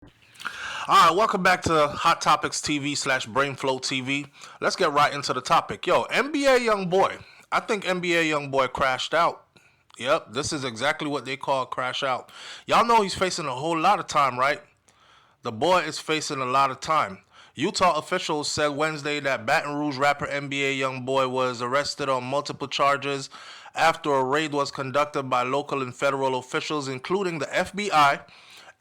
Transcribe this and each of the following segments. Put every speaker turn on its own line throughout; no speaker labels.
All right, welcome back to Hot Topics TV slash BrainFLoTv. Let's get right into the topic. Yo, NBA YoungBoy. I think NBA YoungBoy crashed out. Yep, this is exactly what they call crash out. Y'all know he's facing a whole lot of time, right? The boy is facing a lot of time. Utah officials said Wednesday that Baton Rouge rapper NBA YoungBoy was arrested on multiple charges after a raid was conducted by local and federal officials, including the FBI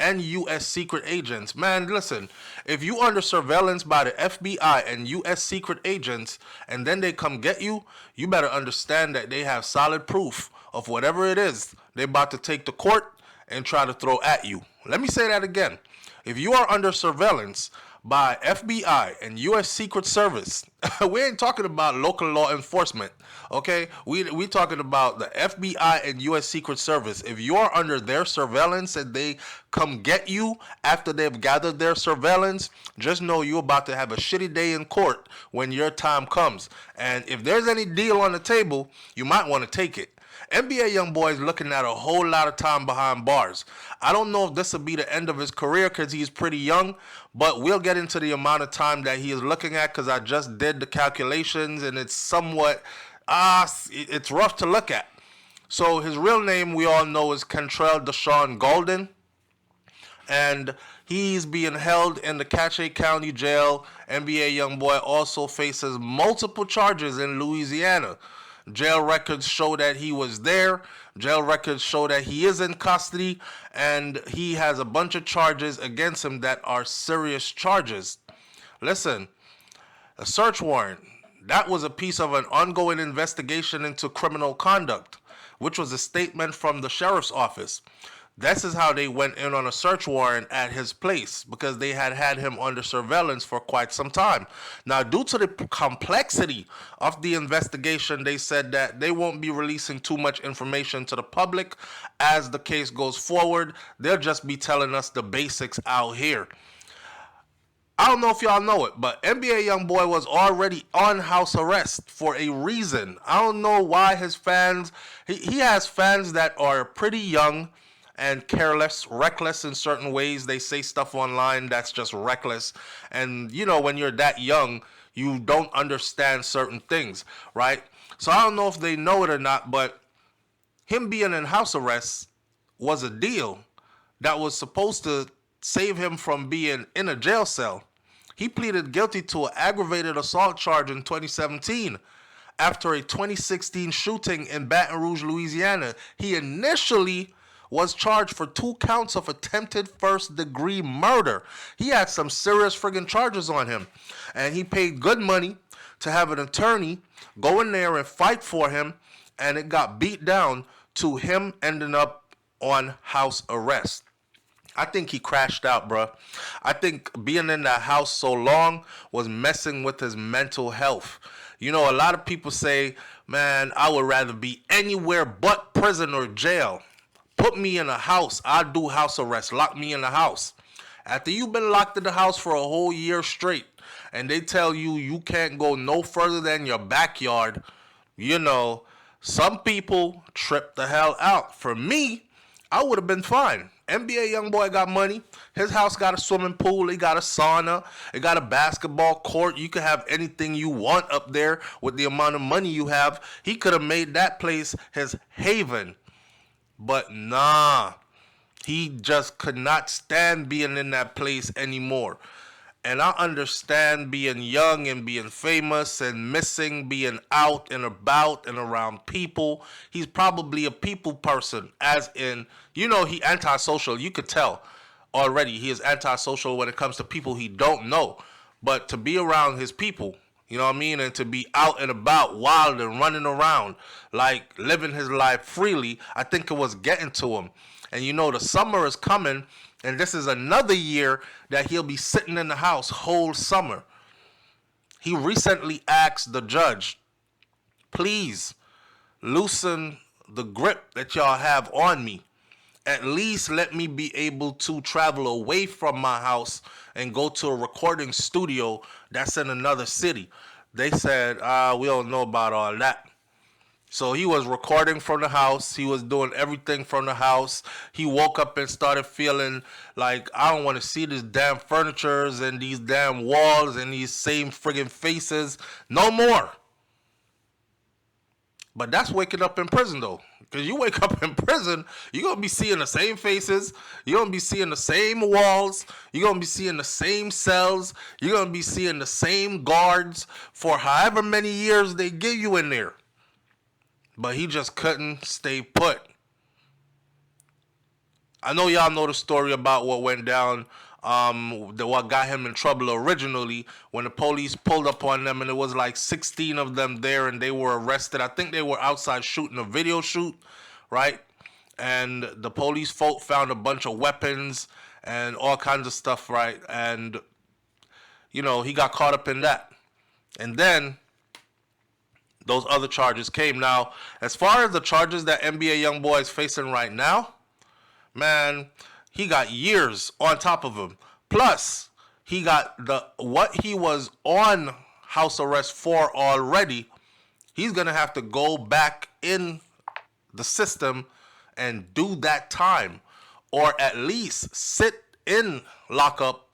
and U.S. secret agents. Man, listen, if you under surveillance by the FBI and U.S. secret agents and then they come get you, you better understand that they have solid proof of whatever it is they about to take to court and try to throw at you. Let me say that again. If you are under surveillance by FBI and U.S. Secret Service, we ain't talking about local law enforcement, okay? We talking about the FBI and U.S. Secret Service. If you are under their surveillance and they come get you after they've gathered their surveillance, just know you're about to have a shitty day in court when your time comes. And if there's any deal on the table, you might want to take it. NBA YoungBoy is looking at a whole lot of time behind bars. I don't know if this will be the end of his career because he's pretty young, but we'll get into the amount of time that he is looking at because I just did the calculations and it's somewhat, it's rough to look at. So his real name we all know is Kentrell Deshaun Golden, and he's being held in the Cache County Jail. NBA YoungBoy also faces multiple charges in Louisiana. Jail records show that he was there. Jail records show that he is in custody, and he has a bunch of charges against him that are serious charges. Listen, a search warrant, that was a piece of an ongoing investigation into criminal conduct, which was a statement from the sheriff's office. This is how they went in on a search warrant at his place because they had had him under surveillance for quite some time. Now, due to the complexity of the investigation, they said that they won't be releasing too much information to the public as the case goes forward. They'll just be telling us the basics out here. I don't know if y'all know it, but NBA YoungBoy was already on house arrest for a reason. I don't know why his fans, he has fans that are pretty young and careless, reckless in certain ways. They say stuff online that's just reckless. And, you know, when you're that young, you don't understand certain things, right? So I don't know if they know it or not, but him being in house arrest was a deal that was supposed to save him from being in a jail cell. He pleaded guilty to an aggravated assault charge in 2017 after a 2016 shooting in Baton Rouge, Louisiana. He initially was charged for 2 counts of attempted first-degree murder. He had some serious friggin' charges on him. And he paid good money to have an attorney go in there and fight for him, and it got beat down to him ending up on house arrest. I think he crashed out, bro. I think being in that house so long was messing with his mental health. You know, a lot of people say, man, I would rather be anywhere but prison or jail. Put me in a house. I'll do house arrest. Lock me in the house. After you've been locked in the house for a whole year straight, and they tell you you can't go no further than your backyard, you know, some people trip the hell out. For me, I would have been fine. NBA YoungBoy got money. His house got a swimming pool. It got a sauna. It got a basketball court. You could have anything you want up there with the amount of money you have. He could have made that place his haven. But nah, he just could not stand being in that place anymore. And I understand being young and being famous and missing being out and about and around people. He's probably a people person, as in, you know, he antisocial. You could tell already he is antisocial when it comes to people he don't know. But to be around his people, you know what I mean? And to be out and about, wild and running around, like living his life freely, I think it was getting to him. And you know, the summer is coming, and this is another year that he'll be sitting in the house whole summer. He recently asked the judge, please loosen the grip that y'all have on me. At least let me be able to travel away from my house and go to a recording studio that's in another city. They said, we don't know about all that. So he was recording from the house. He was doing everything from the house. He woke up and started feeling like, I don't want to see this damn furnitures and these damn walls and these same friggin' faces no more. But that's waking up in prison, though. Because you wake up in prison, you're going to be seeing the same faces. You're going to be seeing the same walls. You're going to be seeing the same cells. You're going to be seeing the same guards for however many years they give you in there. But he just couldn't stay put. I know y'all know the story about what went down, what got him in trouble originally when the police pulled up on them, and it was like 16 of them there, and they were arrested. I think they were outside shooting a video shoot, right? And the police folk found a bunch of weapons and all kinds of stuff, right? And, you know, he got caught up in that. And then those other charges came. Now, as far as the charges that NBA YoungBoy is facing right now, man, he got years on top of him. Plus, he got what he was on house arrest for already. He's gonna have to go back in the system and do that time, or at least sit in lockup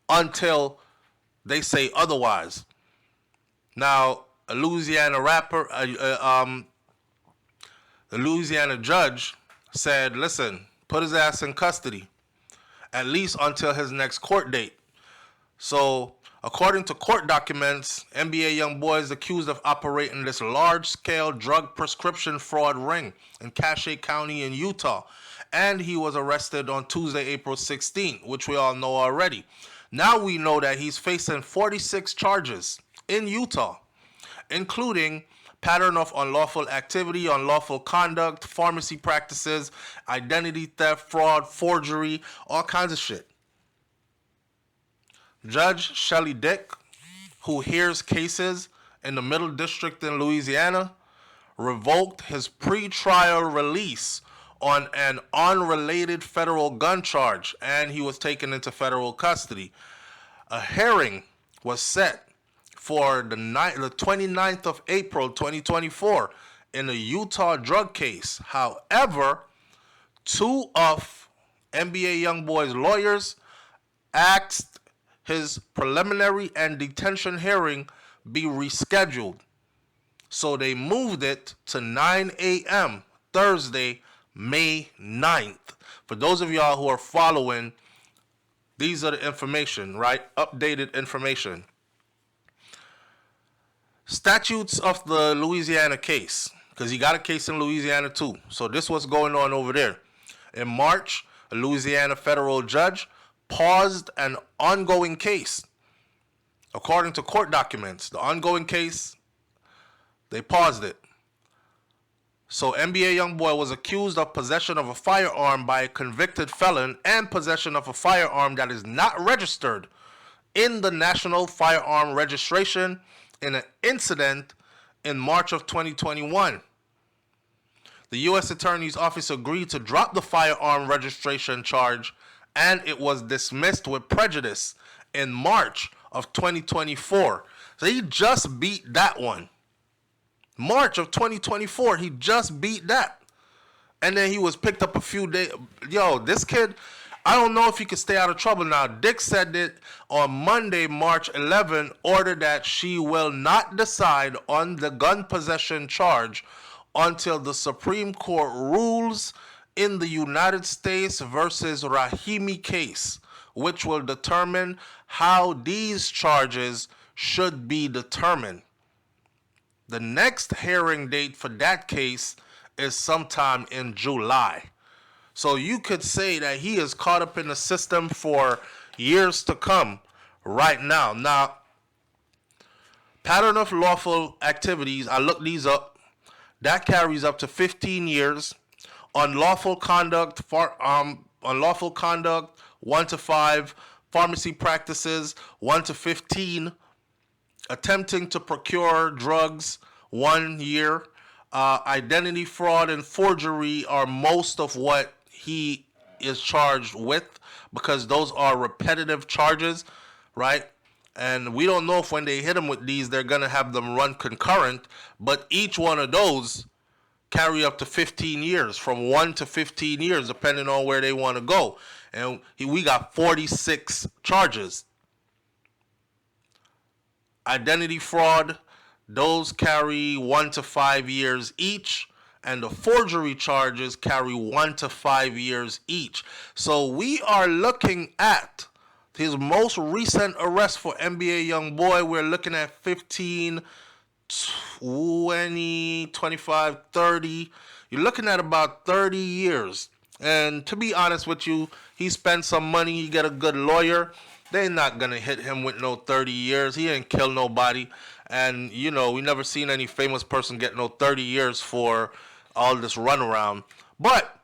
until they say otherwise. Now, a Louisiana the Louisiana judge said, listen, put his ass in custody, at least until his next court date. So, according to court documents, NBA YoungBoy is accused of operating this large-scale drug prescription fraud ring in Cache County in Utah. And he was arrested on Tuesday, April 16th, which we all know already. Now we know that he's facing 46 charges in Utah, including pattern of unlawful activity, unlawful conduct, pharmacy practices, identity theft, fraud, forgery, all kinds of shit. Judge Shelley Dick, who hears cases in the Middle District in Louisiana, revoked his pre-trial release on an unrelated federal gun charge, and he was taken into federal custody. A hearing was set for the 29th of April 2024 in a Utah drug case. However, two of NBA YoungBoy's lawyers asked his preliminary and detention hearing be rescheduled. So they moved it to 9 a.m. Thursday, May 9th. For those of y'all who are following, these are the information, right? Updated information. Statutes of the Louisiana case, because he got a case in Louisiana too. So this was going on over there. In March, a Louisiana federal judge paused an ongoing case. According to court documents, the ongoing case, they paused it. So NBA YoungBoy was accused of possession of a firearm by a convicted felon and possession of a firearm that is not registered in the National Firearm Registration in an incident in March of 2021. The U.S. Attorney's Office agreed to drop the firearm registration charge, and it was dismissed with prejudice in March of 2024. So he just beat that one. March of 2024, he just beat that. And then he was picked up a few days. Yo, this kid, I don't know if he could stay out of trouble now. Dick said that on Monday, March 11, ordered that she will not decide on the gun possession charge until the Supreme Court rules in the United States versus Rahimi case, which will determine how these charges should be determined. The next hearing date for that case is sometime in July. So you could say that he is caught up in the system for years to come right now. Now, pattern of lawful activities, I looked these up. That carries up to 15 years. Unlawful conduct, 1 to 5. Pharmacy practices, 1 to 15. Attempting to procure drugs, 1 year. Identity fraud and forgery are most of what he is charged with, because those are repetitive charges, right? And we don't know if when they hit him with these, they're going to have them run concurrent, but each one of those carry up to 15 years, from 1 to 15 years, depending on where they want to go. And we got 46 charges. Identity fraud, those carry 1 to 5 years each. And the forgery charges carry 1 to 5 years each. So we are looking at his most recent arrest for NBA YoungBoy. We're looking at 15, 20, 25, 30. You're looking at about 30 years. And to be honest with you, he spent some money, he get a good lawyer. They're not going to hit him with no 30 years. He ain't kill nobody. And, you know, we never seen any famous person get no 30 years for all this runaround. But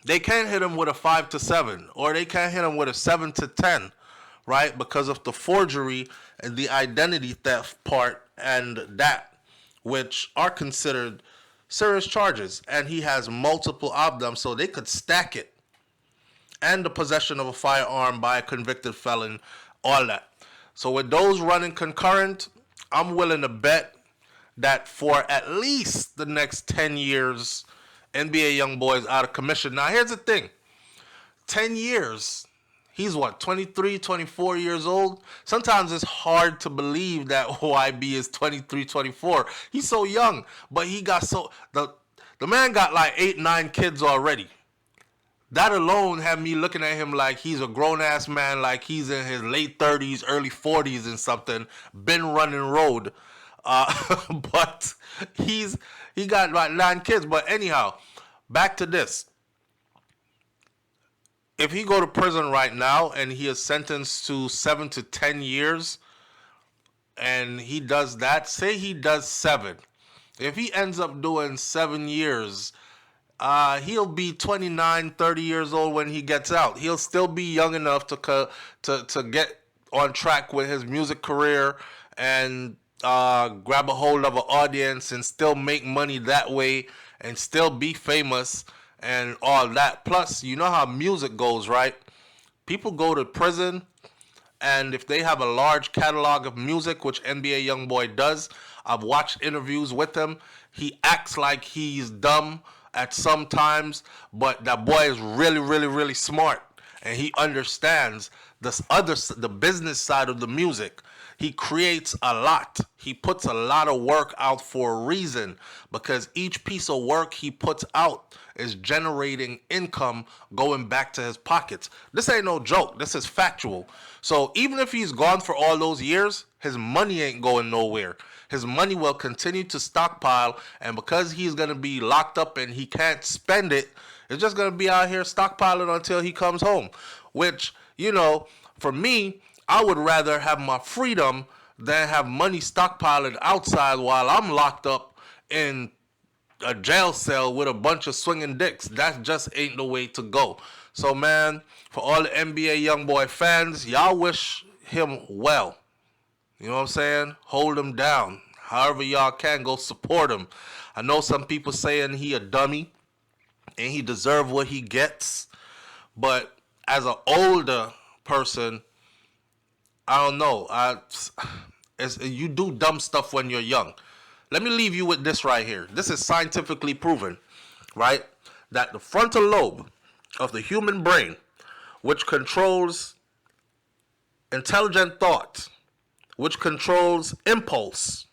they can't hit him with a 5 to 7, or they can't hit him with a 7 to 10, right? Because of the forgery and the identity theft part and that, which are considered serious charges. And he has multiple of them, so they could stack it. And the possession of a firearm by a convicted felon, all that. So with those running concurrent, I'm willing to bet that for at least the next 10 years, NBA YoungBoy is out of commission. Now, here's the thing. 10 years, he's what, 23, 24 years old? Sometimes it's hard to believe that YB is 23, 24. He's so young, but he got so... The man got like 8, 9 kids already. That alone had me looking at him like he's a grown-ass man, like he's in his late 30s, early 40s and something, been running road. But he got like 9 kids. But anyhow, back to this. If he go to prison right now and he is sentenced to 7 to 10 years and he does that, say he does 7. If he ends up doing 7 years... he'll be 29, 30 years old when he gets out. He'll still be young enough to get on track with his music career and grab a hold of an audience and still make money that way and still be famous and all that. Plus, you know how music goes, right? People go to prison, and if they have a large catalog of music, which NBA YoungBoy does, I've watched interviews with him. He acts like he's dumb at some times, but that boy is really, really, really smart, and he understands the business side of the music. He creates a lot. He puts a lot of work out for a reason, because each piece of work he puts out is generating income going back to his pockets. This ain't no joke. This is factual. So even if he's gone for all those years, his money ain't going nowhere. His money will continue to stockpile, and because he's going to be locked up and he can't spend it, it's just going to be out here stockpiling until he comes home. Which, you know, for me, I would rather have my freedom than have money stockpiled outside while I'm locked up in a jail cell with a bunch of swinging dicks. That just ain't the way to go. So, man, for all the NBA YoungBoy fans, y'all wish him well. You know what I'm saying? Hold him down. However y'all can, go support him. I know some people saying he a dummy and he deserve what he gets. But as an older person, I don't know. You do dumb stuff when you're young. Let me leave you with this right here. This is scientifically proven, right? That the frontal lobe of the human brain, which controls intelligent thought, which controls impulse,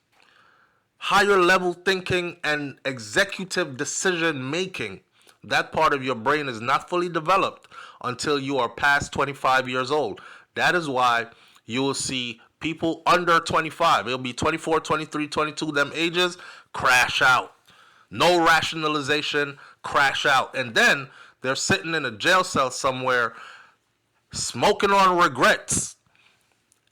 higher level thinking, and executive decision making, that part of your brain is not fully developed until you are past 25 years old. That is why you will see people under 25, it'll be 24, 23, 22, them ages, crash out. No rationalization, crash out. And then they're sitting in a jail cell somewhere, smoking on regrets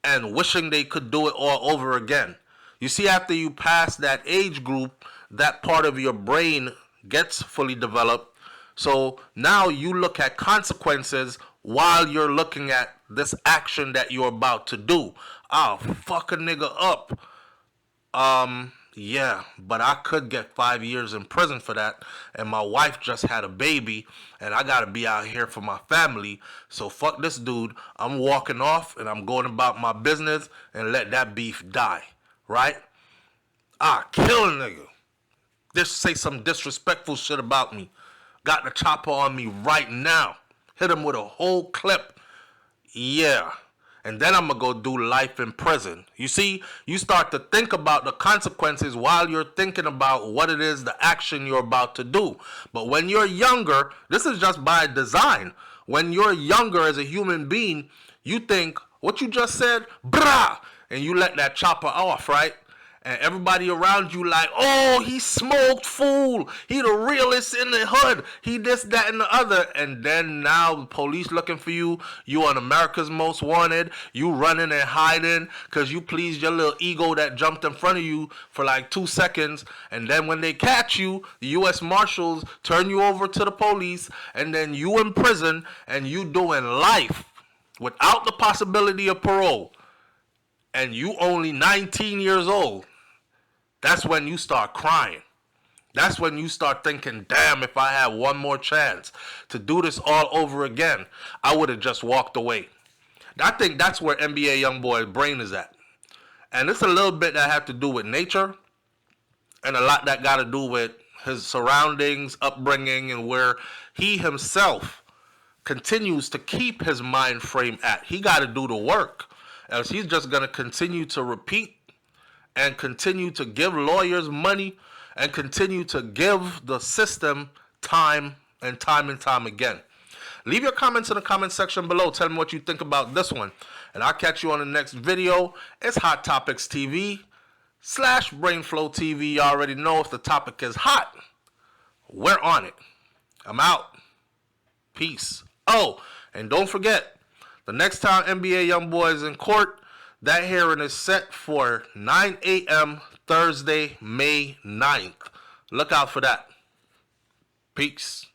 and wishing they could do it all over again. You see, after you pass that age group, that part of your brain gets fully developed. So now you look at consequences while you're looking at this action that you're about to do. I'll fuck a nigga up. Yeah, but I could get 5 years in prison for that, and my wife just had a baby, and I gotta be out here for my family, so fuck this dude. I'm walking off, and I'm going about my business, and let that beef die, right? Kill a nigga. Just say some disrespectful shit about me. Got the chopper on me right now. Hit him with a whole clip. Yeah. And then I'm going to go do life in prison. You see, you start to think about the consequences while you're thinking about what it is, the action you're about to do. But when you're younger, this is just by design. When you're younger as a human being, you think, what you just said, brah, and you let that chopper off, right? And everybody around you like, oh, he smoked, fool. He the realest in the hood. He this, that, and the other. And then now the police looking for you. You on America's Most Wanted. You running and hiding because you pleased your little ego that jumped in front of you for like 2 seconds. And then when they catch you, the U.S. Marshals turn you over to the police. And then you in prison and you doing life without the possibility of parole. And you only 19 years old. That's when you start crying. That's when you start thinking, damn, if I had one more chance to do this all over again, I would have just walked away. I think that's where NBA YoungBoy's brain is at. And it's a little bit that have to do with nature and a lot that got to do with his surroundings, upbringing, and where he himself continues to keep his mind frame at. He got to do the work, else he's just going to continue to repeat and continue to give lawyers money and continue to give the system time and time again. Leave your comments in the comment section below. Tell me what you think about this one. And I'll catch you on the next video. It's Hot Topics TV / BrainFLoTv. You already know if the topic is hot, we're on it. I'm out. Peace. Oh, and don't forget, the next time NBA YoungBoy is in court, that hearing is set for 9 a.m. Thursday, May 9th. Look out for that. Peace.